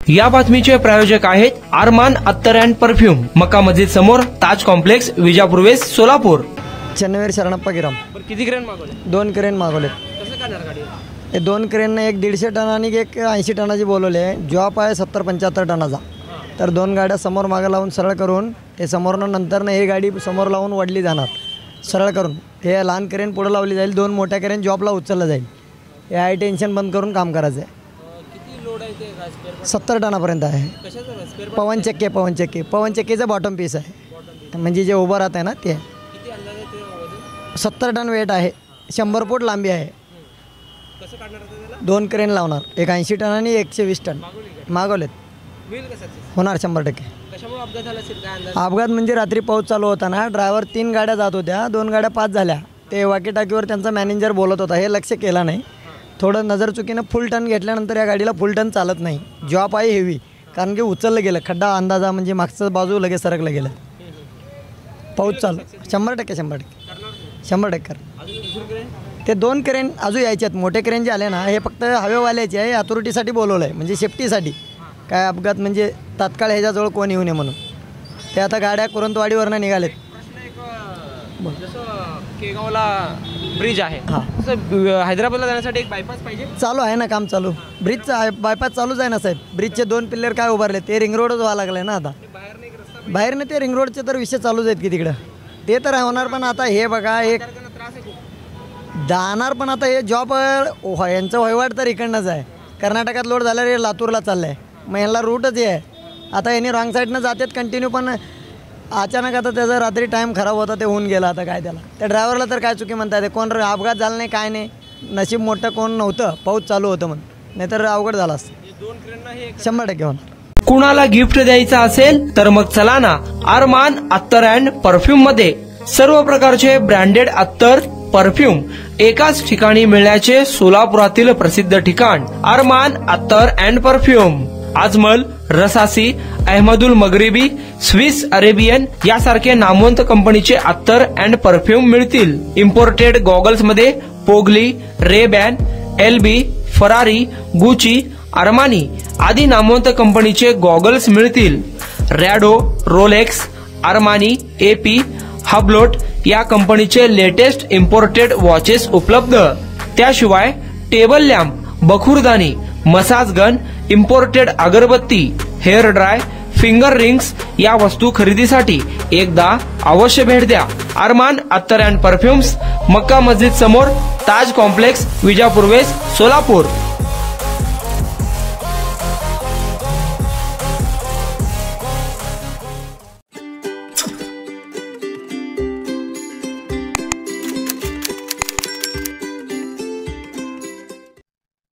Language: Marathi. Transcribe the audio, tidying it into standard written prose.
या बातमीचे प्रायोजक आहेत अरमान अत्तर अँड परफ्यूम, मक्का मस्जिद समोर, ताज कॉम्प्लेक्स, विजापूर वेस्ट, सोलापूर। चन्नवीर शरणप्पा गिराम। किती क्रेन मागवले? 2 क्रेन मागवले। कसं करणार गाडी? हे 2 क्रेन एक 150 टन आणि एक 80 टनाची बोलवले आहे। जॉब आहे 70-75 टनाचा। तर 2 गाड्या समोर मागे लावून सरळ करून हे समोरनं नंतर हे गाडी समोर लावून वडली जाणार सरळ करून। हे लहान क्रेन पुढे लावली जाईल, 2 मोठ्या क्रेन जॉबला उचलला जाईल। हे हाय टेन्शन बंद करून काम करायचं आहे। किती लोड आहे ते? 70 टनापर्यंत आहे। कशाचं? पवन चक्कीचं बॉटम पीस आहे, म्हणजे जे उभं राहत आहे ना ते। किती अंदाजे ते वजन? 70 टन वेट आहे, 100 फूट लांबी आहे। कसं काढणार त्याला? 2 क्रेन लावणार, एक 80 टन आणि 120 टन मागवलेत। होईल कसं? होणार 100%। कशामुळे अपघात झाला असेल काय अंदाज? अपघात म्हणजे रात्री पाऊस चालू होता ना, ड्रायव्हर 3 गाड्या जात होत्या, 2 गाड्या पास झाल्या। ते वाकी टाकीवर त्यांचा मॅनेजर बोलत होता, हे लक्ष केलं नाही। थोडं नजर चुकीनं फुल टन घेतल्यानंतर या गाडीला फुल टन चालत नाही। जॉब आहे हेवी, कारण की उचललं गेलं, खड्डा अंदाजा म्हणजे मागचं बाजू लगेच सरकलं गेलं। पाऊस चालू 100% ते 2 क्रेन अजून यायच्यात। मोठे क्रेन जे आले ना, हे फक्त हवेवाल्याचे आहे, अथॉरिटीसाठी बोलवलं आहे, म्हणजे सेफ्टीसाठी। काय अपघात म्हणजे तात्काळ ह्याच्याजवळ कोण येऊ नये म्हणून ते आता गाड्या कुरंतवाडीवरनं निघालेत। जसं केगावला ब्रिज आहे, हां, तसं हैदराबादला जाण्यासाठी एक बायपास पाहिजे। चालू आहे ना काम चालू, ब्रिजचा आहे, बायपास चालूच आहे ना साहेब। ब्रिजचे 2 पिल्लर काय उभारले, ते रिंग रोडच व्हायला लागलं आहे ना आता। बाहेरनं ते रिंग रोडचे तर विषय चालूच आहेत की तिकडं, ते तर होणार। पण आता हे बघा, एक जाणार, पण आता हे जॉब यांचं वहिवाट तर इकडनंच आहे। कर्नाटकात लोड झालं रे, लातूरला चाललं आहे, मग यांना रूटच हे आहे। आता यांनी रॉंग साईडनं जातात कंटिन्यू, पण अचानक आता त्याचा रात्री टाईम खराब होता, ते होऊन गेला। आता काय त्याला, त्या ड्रायव्हरला तर काय चुकी म्हणता येते? कोण अपघात झाला नाही, काय नाही, नशीब मोठं कोण नव्हतं, पाऊस चालू होतं म्हणून, नाहीतर अवघड झाला असतं। 100% होणार। कुणाला गिफ्ट द्यायचं असेल तर मग चला ना अरमान अत्तर अँड परफ्यूम मध्ये। सर्व प्रकारचे ब्रँडेड अत्तर, परफ्यूम एकाच ठिकाणी मिळण्याचे सोलापुरातील प्रसिद्ध ठिकाण Armaan attar and perfume. Ajmal, Rasasi, Ahmed Al Maghribi, Swiss Arabian यासारखे नामवंत कंपनीचे अत्तर अँड परफ्यूम मिळतील। इम्पोर्टेड गॉगल्स मध्ये पोगली, Ray-Ban, LB, Ferrari, Gucci, Armani आदी नामवंत कंपनीचे गॉगल्स मिळतील। Rado, Rolex, Armani, AP, Hublot या कंपनीचे लेटेस्ट इम्पोर्टेड वॉचेस उपलब्ध। त्याशिवाय टेबल लॅम्प, बखुरदानी, मसाज गन, इम्पोर्टेड अगरबत्ती, हेअर ड्राय, फिंगर रिंग्स या वस्तू खरेदीसाठी एकदा अवश्य भेट द्या अरमान अत्तर अँड परफ्यूम्स, मक्का मस्जिद समोर, ताज कॉम्प्लेक्स, विजापूर वेस्ट, सोलापूर।